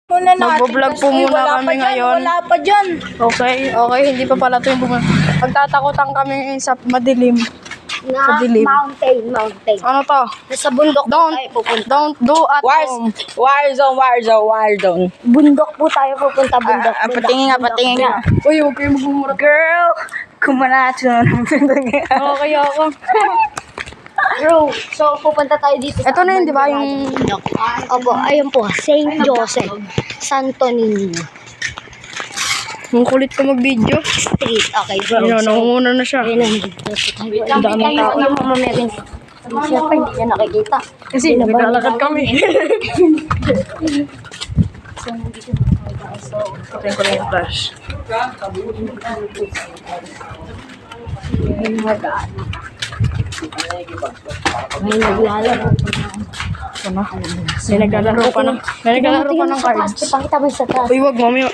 Muna natin. Magbo-vlog po muna kami ngayon. Wala pa dyan. Okay, hindi pa pala ito yung buwan. Magtatakutan kami sa madilim. Na Madilim. mountain. Ano to? Nasa bundok po tayo pupunta. Don't do at home. Warzone. Bundok po tayo pupunta. Bundok. Patingin nga. Uy, huwag kayo magmumura. Girl, kumanatso na ng Okay ako. Bro, so pupunta tayo dito sa Ito na yun, di ba? Yung... Opo, ayun po. St. Joseph. Santo Niño Ang kulit ko mag-video. Street. Okay, bro. Ayun, nangunguna na siya. Ayun na, nandito tayo. Ang daming tao. Yung mamaya rin. Siyempre, hindi niya nakikita. Kasi naglalakad kami. So, nandito na tayo. So, Patayin ko lang yung flash. may nagaan. May naglalaro. Ano? May naglalaro pa ng... May naglalaro pa ng cards. Ipakita mo sa taas. Uy, wag mamaya.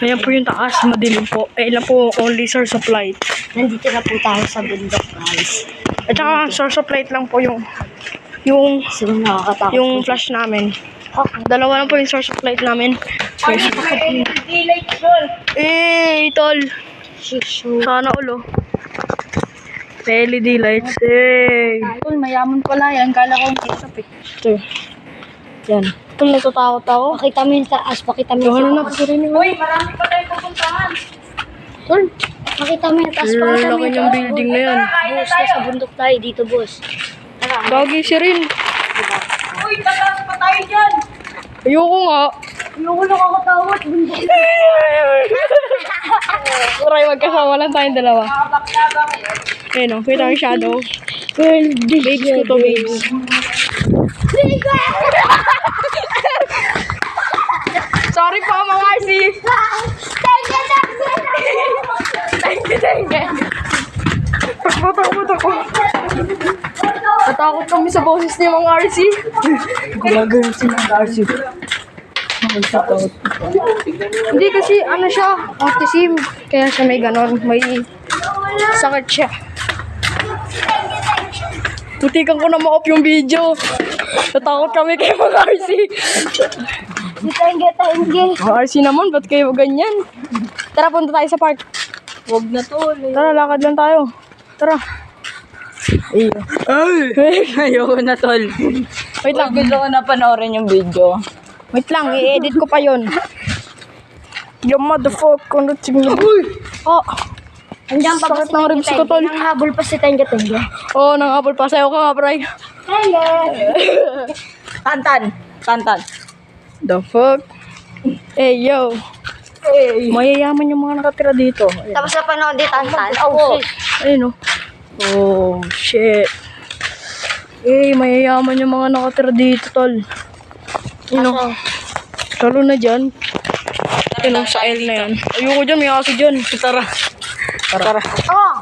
Ayan po yung taas, madilim po. Ilan po only source of light. Nandito na po tayo sa bundok, guys. At saka source of light lang po yung So, nakakatakot. yung flash namin. Okay. Dalawa lang po yung source of light namin. Eh, tol. Shishu. Sana ulo. May LED lights. Eh. Tol, mayaman pala yan. Kala ko yung kisap eh. Ito. Yan. Tol, natatakot ako. Pakita mo yung taas. Pakita mo yung Ano na taas. po rin yung... Uy, marami pa tayo pupuntahan. Tol. Pakita mo yung taas. Pakita mo Laki yung niyang building na yan. Boss, nasa bundok tayo dito, boss. Tara. Gagi siya rin. Uy, tataas pa tayo dyan. Ayoko nga. Ayoko nakakatakot. Bundok. Uray, magkasama lang tayong dalawa. Ayun o, kita yung shadow. Well, Babes ko to, babes. Sorry po, mga RC. Thank you. Takot ako. Natakot kami sa boses niya, mga RC. Gumagano si mga RC. Hindi kasi, ano siya, autism. Kaya siya may ganon, may sakit siya. Putikan ko na ma-off yung video. Natakot kami kay mga RC. Tenge. Mga RC naman, ba't kayo ganyan? Tara, punta tayo sa park. Huwag na tol. Tara, lakad lang tayo. Tara. Ay, ayoko na tol. Wait lang. Gusto ko na panoorin yung video. Wait lang, i-edit ko pa yun. You motherfucker. Uy! Oh, Andiyan pa ba sakit ng ribs ko, tol. Nang habol pa si Tenge. Oh, nang-apple pa. Sayo ka nga, Bray. Tantan. The fuck? Hey, yo. Hey. Mayayaman yung mga nakatira dito. Ayan. Tapos na panood di Tantan. Oh, shit. Ayun, oh. Oh, shit. Eh, mayayaman yung mga nakatira dito, tol. Ayun, oh. Lalo na dyan. Ayun, oh, sa L na yan. Ayoko dyan, may aso dyan. Tara. Oh!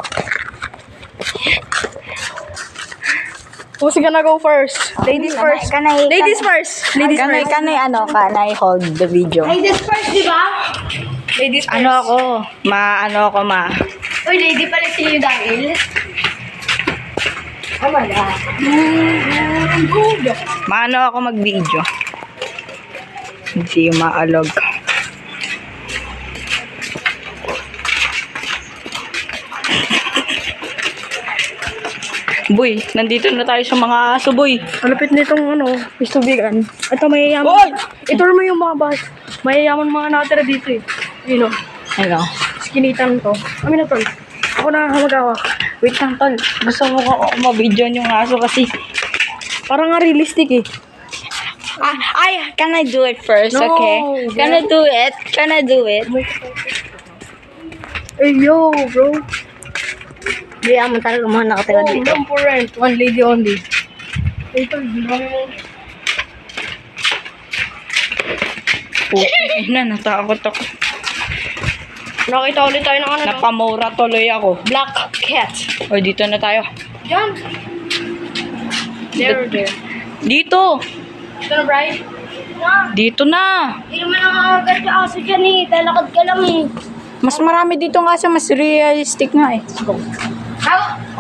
Who's gonna go first? Ladies first. Ladies first. Ladies first. Kanay hold the video. Ladies first, di ba? Ladies first. Ano ako? Ma. Uy, lady pala si dahil. Wala. Maano ako mag-video. Hindi yung maalog. Boy, nandito na tayo sa mga aso, boy. Malapit nitong istubigan. Ito mayayaman. Oy! Ito mo yung mga bus. Mayayaman mga nakatira dito eh. Ayun, oh. Ano? Skinitan to. Amin na, tol. Ako na mag-awak. Wait lang, tol. Gusto mo ko ma-video yung aso kasi. Parang nga realistic eh. Can I do it first, No, okay? Can I do it? Hey, yo, bro. Kaya mo talaga mga nakatira dito. Room for rent. One lady only. Hey, tol. Okay na, natakot ako. Nakita ulit tayo ng ano. Napamura tuloy ako. Black cat. O, dito na tayo. Diyan. There. Dito! Ito na, Bri. Dito na! Hindi naman nakakagat yung aso dyan eh. Talakad ka lang eh. Mas marami dito nga sa mas realistic nga eh.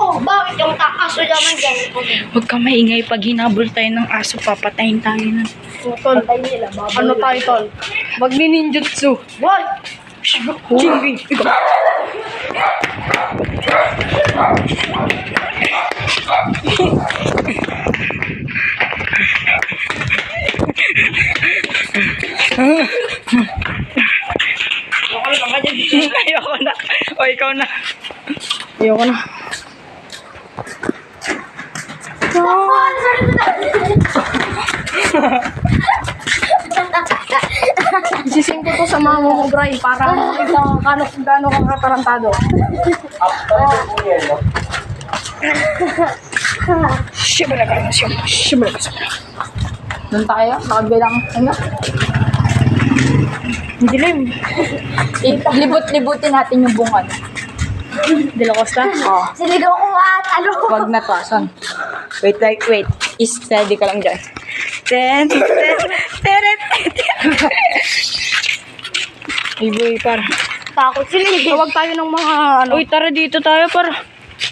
Bakit yung aso naman dyan? Huwag ka maingay pag hinabol tayo ng aso, papatayin tayo nun. Tol, Patay nila, babaw. ano tayo, tol? Magni-ninjutsu. What? Jinbi. Ayoko na. O, ikaw na. Ayoko na. Isising ko to sa mga mo, Bray, para makita ko gaano kang katarantado. Shibalaga. Doon tayo. Nakabilang. Ano? Dilim. Libot-libutin natin yung bungan. De La Costa? Oo. Siligaw ko nga at ano. Wag na to. Asan? Wait. Steady ka lang dyan. Ay, boy, par. Takot sila eh. Tawag tayo ng mga ano. Uy, tara dito tayo, par.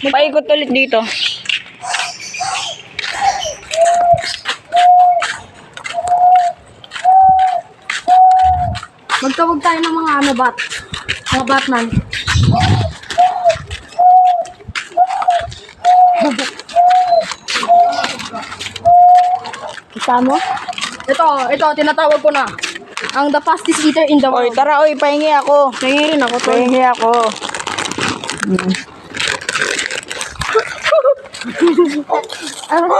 Paikot ulit dito. Magtawag tayo ng mga ano, mga Batman. Kita mo? Ito, tinatawag ko na. Ang the fastest eater in the Oy, world. tara, oy, pahingi ako. Nangirin ako, tol. Pahingi ako. Ano ba?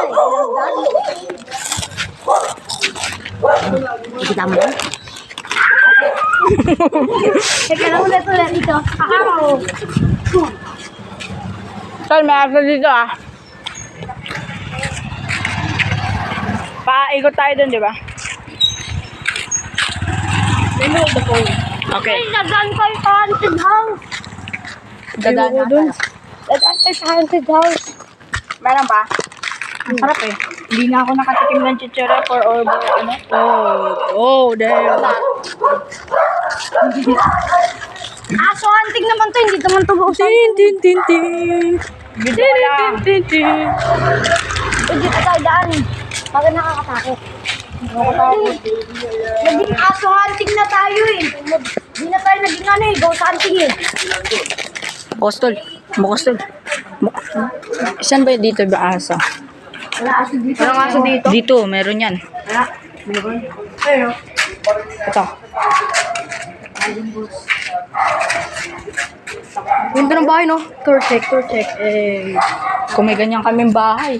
Kita mo? Teka lang ulit ito. Akaraw. Tol, may aso dito, ah. Paikot tayo dun, di ba? Okay. Ay, nagaan kayo sa haunted house. Dadaan Ayoko na dun. tayo. Nagaan kayo sa haunted house. Meron pa? Ang sarap eh. Hindi na ako nakatikim ng chichara for over, ano? Damn. Aso hunting naman to, hindi naman to buusan. Tin. Video ko lang. Hindi pa tayo daan. Bakit nakakatakot? Naging aso hunting na tayo eh. Hindi na tayo naging ano eh, ghost hunting eh. Bukostol. Saan ba dito ba asa? Wala aso dito. Walang aso dito. Dito, meron yan. Wala. Ayun. Ito. Ganda ng bahay, no? Tour check. Eh. Kung may ganyan kaming bahay.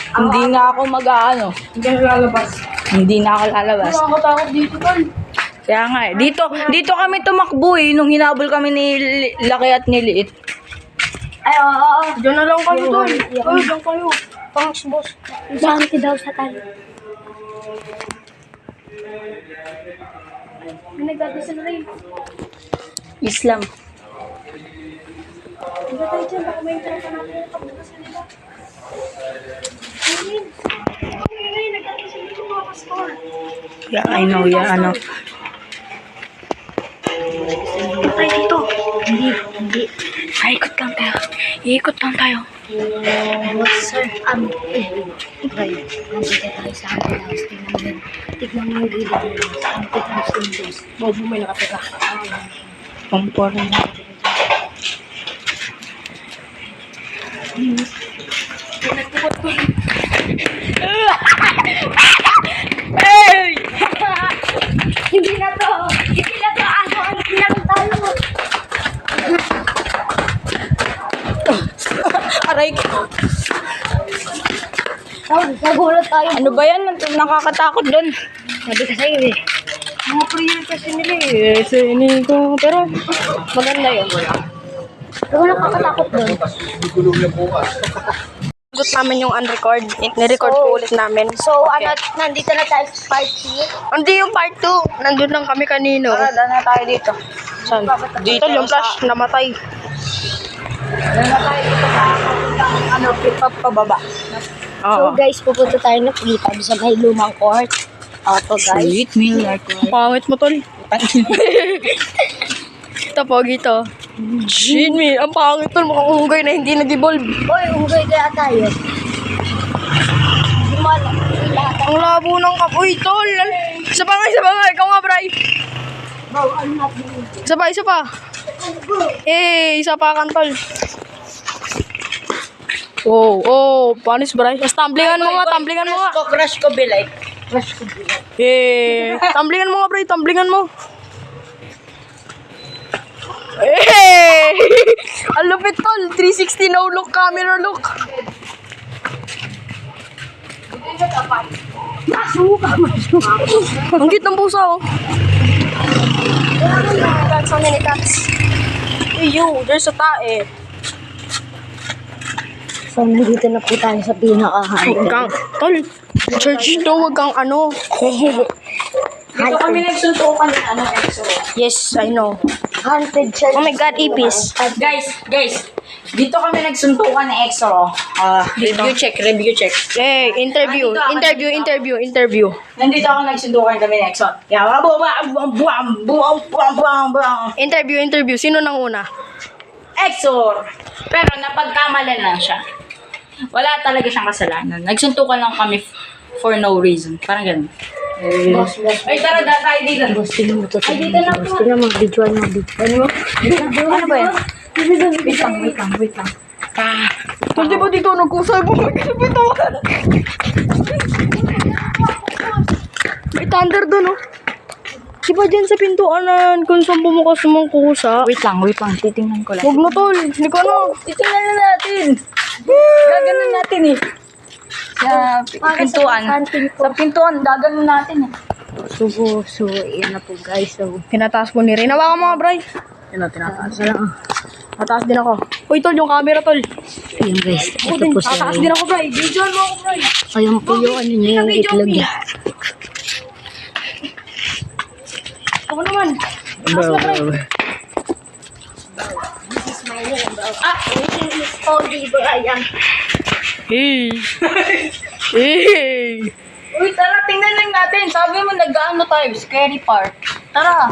Hindi na ako mag-ano. Hindi ka lalabas. Hindi na ako lalabas. Nakakatakot dito, tol. Kaya nga eh. Dito kami tumakbo eh. Nung hinabol kami ni Laki at ni Liit. Ay, oo. Diyan na lang kayo, tol. Diyan kayo. Pangs, boss. Sa hunted house na tayo. May nagdadasal rin. Islam. Hindi tayo dyan, baka may internet natin yung pagbukasan nila. Ayun. Ayun, nagdadasal dito mga pastor. Yeah, I know. Yeah, ano. Ano tayo dito? Hindi. Iikot lang tayo. Sir, Right. Nandito tayo sa hunted house. Tignan mo yung gilid mo. Sa hunted house ng Diyos. Bobo, may nakatira. Pampor na. Hey! Hindi na to. Hindi na to. Ano, hindi na lang tayo. Aray. Nagulat tayo. Ano ba yan? Nakakatakot doon. Sabi ka sa'yo eh. Mga prayer kasi nila eh. Sini ko. Pero maganda yun. Pero nakakatakot doon. Sagot namin yung unrecord. Nirecord ko ulit namin. So, ano, nandito na tayo sa part 2. Hindi yung part 2. Nandun lang kami kanino. Daan na tayo dito. Saan? Dito yung flash. Namatay. Daan na tayo dito sa ano, pababa. So, guys, pupunta tayo ng Pilipan sa may lumang court. Ito, guys. Sweet meal like Ang pangit mo, tol. Ito, pogi to. Jinmi, ang pangit tol. Mukhang unggay na hindi nag-evolve. Uy, unggay kaya tayo. Hindi mo alam. Hindi lahat tayo Ang labo ng uy, tol. Isa pa nga. Ikaw nga, Bray. Isa pa. Isa pa kan, tol. Panis, Bray. Tumblingan mo nga. Crush ko, Bilay. Tumblingan mo nga, Bray. Tumblingan mo. Ang lupit, tol. 360 no look, camera look. Ang cute ng pusa, oh. So many cats. Hey, you, there's a tae. So, nandito na po tayo sa pinaka-high. Tol, church to, wag kang ano. Dito kami nagsuntukan ng EXO. Yes, I know. Haunted church. Oh my God, Ipis. Guys, dito kami nagsuntukan ng EXO. Review check. Hey, interview. Nandito ako nagsuntukan kami ng EXO. Interview. Sino nang una? EXO! Pero napagkamalan lang siya. Wala talaga siyang kasalanan. Nagsuntukan lang kami for no reason. Parang ganun. Ay, tara, tayo dito. Gusto mo ito. Ay, dito na po. Gusto na mag-videoan ng video. Ano ba yan? Wait lang. Tol, di ba dito nagkusay mo? May thunder doon, oh. Di ba dyan sa pintuanan kung saan bumukas yung mga kusa? Wait lang. Titingnan ko lang. Huwag mo, tol. Hindi ko ano. Titingnan na natin. Gaganon natin eh. Sa pintuan. Sa pintuan, gaganon natin eh. So, yan na po guys. So, Tinataas ko ni Rin. Hawakan mo nga, Bray. tinataas na lang. Mataas din ako. Uy, tol, yung camera, tol. Ayan guys. Ito po siya. Tataas din ako, Bray. Videoan mo ako, Bray. Ayan po yung ano niya, yung itlog niya. Ako naman. Taas na, Bray. This is my name, bro. This is Cody Brian. Hey. Uy, tara, tingnan lang natin. Sabi mo, nag-ano tayo, scary part. Tara,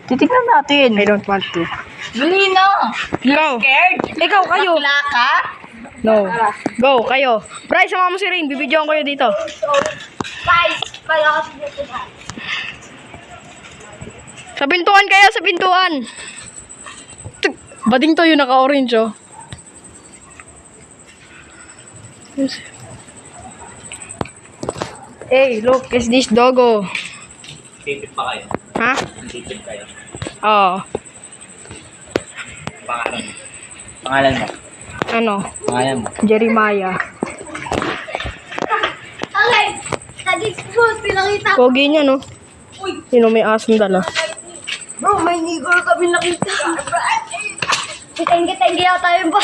titignan natin. I don't want to. Dali na. Ikaw. Scared? Ikaw, kayo. Bakla ka? No. Go, kayo. Bray, sama mo si Rain. Bibidyoan ko kayo dito. So, guys, kaya kasi dito na. Sa pintuan kaya, sa pintuan. Bading to yung naka-orange, oh. Hey, look, is this doggo? Titip pa kayo? Ha? Titip kayo? Oo. Pangalan mo? Ano? Pangalan mo? Jeremiah. Okay, nag-expose, pinakita. Pogi niya, no? Sino may asong dala? Bro, may nigger kami nakita. Tengge tayo ba?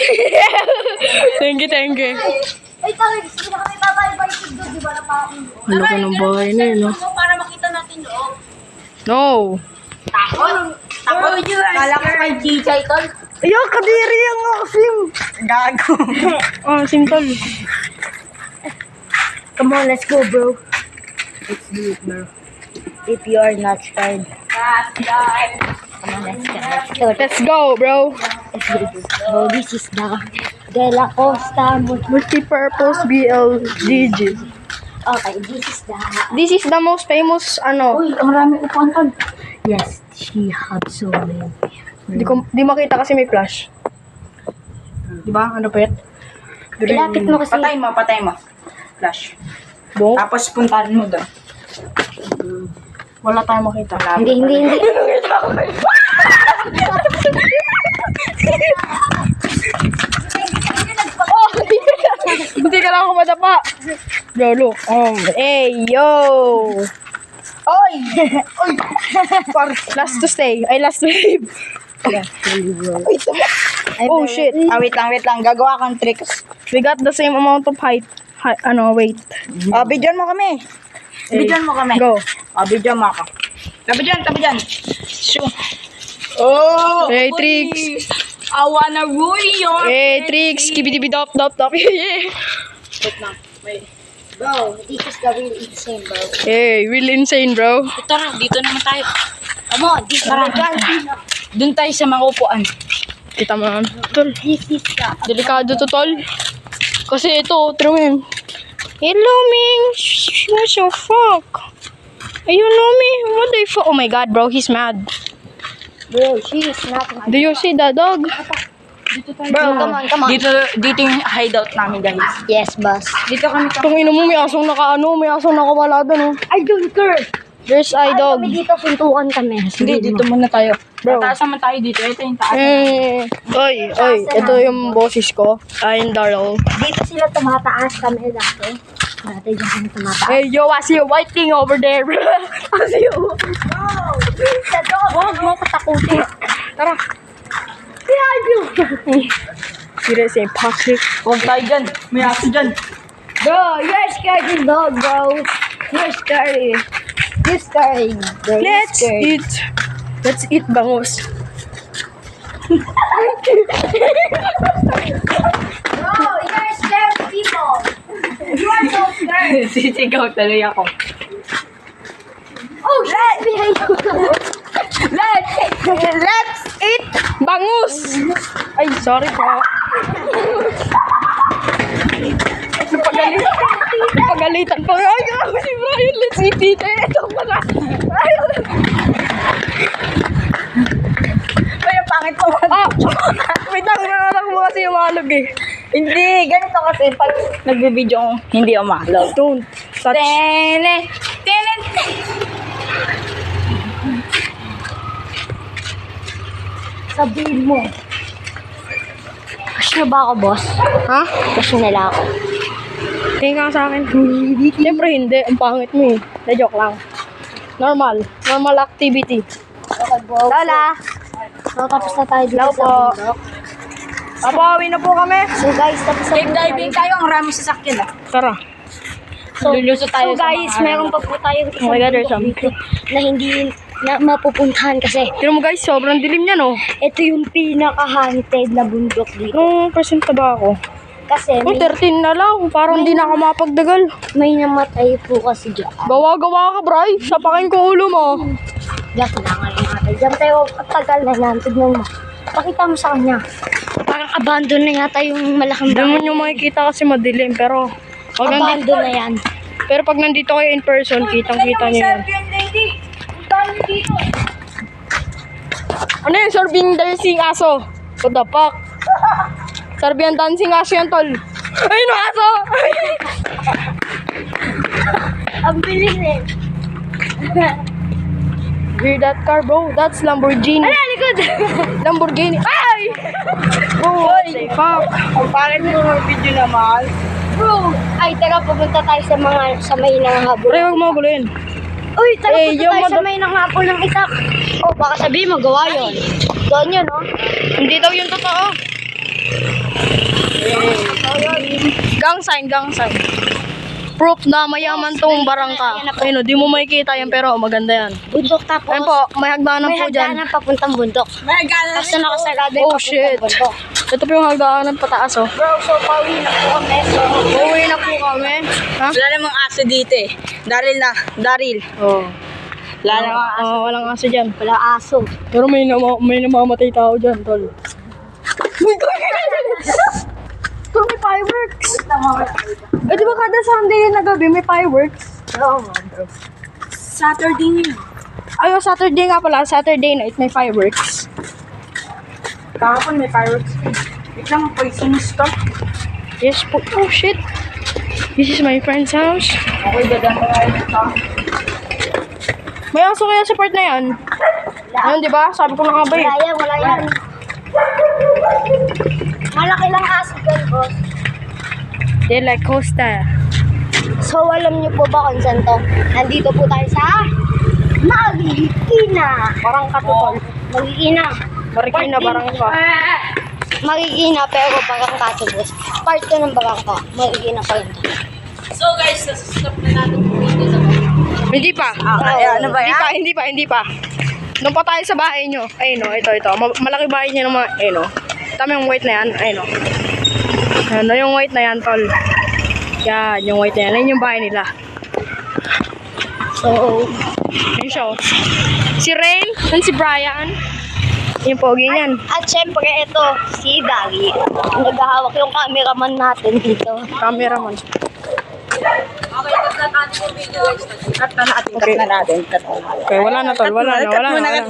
Thank you. Ay, tayo, gusto na kami tayo ba yung doon, di ba na pa? Ano ka ng bahay na yun, no? Para makita natin loob. No! Takot? Kala ko kay Chichay, tol. Ayaw, kadiri ang asim! Gago. Asim, tol. Come on, let's go, bro. Let's do it, bro. If you are not scared. Come on, let's go. Let's go, bro. Let's do this. Oh, this is the De La Costa. Multi-purpose BLDG. Okay, this is the... This is the most famous, ano. Uy, ang rami upuan, tol. Yes, she have so many. Di makita kasi may flash. Di ba? Ano pa yan? Ilapit mo kasi. Patay mo. Flash. Bong? Tapos puntahan mo doon. Wala tayong makita. Hindi. Oh! Hindi ka lang ako madapa. Yo, look. Hey, yo! Oy! Last to stay. Ay, last to leave. Oh, shit. Wait lang. Gagawa kang tricks. We got the same amount of height. Weight. Bidyan mo kami. Bidyan mo kami. Go. Bidyan mo ako. Tabi dyan. Sure. Oh! Hey, tricks. I wanna ruin your... Hey, tricks. Kibidibidop, dop. Yeah. Bro, this is the real insane, bro. Hey, really insane, bro. Tara, dito naman tayo. Come on, this is the Doon tayo sa mga upuan. Kita mo naman. Tol, This is the... delikado to, tol. Kasi ito, true yun. Hello, Ming. What the fuck? You know me? What the fuck? Oh my god, bro, he's mad. Bro, she is not my... Do you see the dog? Bro, Come on, come on. Dito yung hideout namin, guys. Yes, boss. Dito kami Itong ino mo, may asong may asong nakawala doon, oh. I don't care. There's dog. Kami dito, suntukan kami. Hindi, dito muna tayo. Bro. Taas naman tayo dito. Ito yung taas. Oy, ito yung boses ko. I'm Daryl. Dito sila tumataas kami dati. Dati dyan kami tumataas. Hey, yo, I see a white thing over there. I see you. Sa dog. Huwag mo katakutin. Tara. Behind you. Serious, Patrick. Huwag tayo dyan. May aso dyan. Bro, you're scared of dog, bro. You're scary. You're scary, bro. Let's eat. Let's eat bangus. Bro, you're scared people. You are so scared. Sisigaw tuloy ako. Oh, shit. Behind you. Let's eat bangus. Ay, sorry po. Napagalitan po. Ay, si Brian, let's eat it. Ito pala. Ay, ang pangit ko. Wait lang, nananak mo kasi yung malog eh. Hindi, ganito kasi pag nagbibideo ko, hindi umalog. Don't touch. Tene! Tene! Sabihin mo. Crush na ba ako, boss? Ha? Crush nila ako. Tingin ka sa akin. Siyempre hindi. Ang pangit mo eh. Na-joke lang. Normal. Normal activity. Okay, bro. Lola! So, tapos na tayo dito Hello sa po. bundok. Papawi na po kami. So, guys, tapos na Cave po diving tayo, ang rami sasakyan ah. Tara. So, Lulusot tayo so guys, sa mga meron pa po tayong Oh my God, there's bundok dito na hindi na mapupuntahan kasi Tignan mo guys, sobrang dilim niya no. ito yung pinaka-haunted na bundok dito. Nung percent na ba ako? Kasi Oh, 13 na lang. Parang di na ako mapagdagal. may namatay po kasi dyan. Gawa-gawa ka, Bray. Sapakin ko ulo mo. Diyan, kailangan natin. Diyan tayo, tagal na lang. Tignan mo. Pakita mo sa kanya. Parang abandon na yata yung malaking Hindi mo bahay. nyo makikita kasi madilim. Pero pag nandito, Abandon na yan. pero pag nandito kayo in person, kitang-kita nyo yan. Ano yun? Sorbing dancing aso. What the fuck? Serbian dancing aso yan, tol. Ay, no aso! Ang bilis eh. Hear that car, bro? That's Lamborghini. Ala, likod! Lamborghini. Ay! Bro, say fuck. Ang pangit mo yung video naman. Bro, ay, tara, pupunta tayo sa may nangahabol. Pre, huwag mo guluhin. Uy, tara, Eh, punta yung tayo sa mado- may nangahabol ng itak. Oh, baka sabihin mo, gawa yun. Doon yun, no? Hindi daw yung totoo. Gang sign, gang sign. Proof na mayaman tong barangka. Ayun, di mo makikita yan pero maganda yan. Bundok tapos. Ayun po, may hagdanan May po dyan. hagdanan papuntang bundok. May gana Kaso nakasarado yung Oh papuntang shit. bundok. Ito po yung hagdanan pataas oh. Bro, so pauwi na po kami. So, Uuwi na po kami. Ha? Wala namang aso dito eh. Daryl. Oo. Wala namang aso. Walang aso dyan. wala aso. Pero may namamatay tao dyan, tol. Tol, may fireworks. Eh, di ba kada Sunday na gabi may fireworks? Oo nga, bro. Saturday niyo. Ayo, Saturday nga pala. Saturday night may fireworks. Kahapon may fireworks. Wait lang, poisonous to. Yes po. Oh, shit. This is my friend's house. Okay, dadaan tayo dito. May aso kaya sa part na yan? Ayun, di ba? Sabi ko na nga ba eh. Wala yan, wala yan. Malaki lang aso dyan, boss. They like Costa. So, alam niyo po ba kung saan to? Nandito po tayo sa Marikina. Parang katutol. Marikina. Marikina, barangka. Marikina, pero barangka to, boss. Part to ng barangka. Marikina pa yun. So guys, nasa-stop na natin yung video sa Hindi pa. ano ba yan? Hindi pa. Doon pa tayo sa bahay nyo. Ayun o, ito. Malaki bahay nyo naman. Ayun o. Tama yung white na yan. Ayun o. Ano yung white na yan, tol. Yan, yung white na yan. Ayun yung bahay nila. So, Ayun siya o. Si Rain, and si Brian. Yung pogi niyan. at syempre, ito, si Dari. Naghahawak yung cameraman natin dito. Cameraman. cut na natin yung video guys. Cut na natin, cut na natin. Okay, wala na tol, wala na.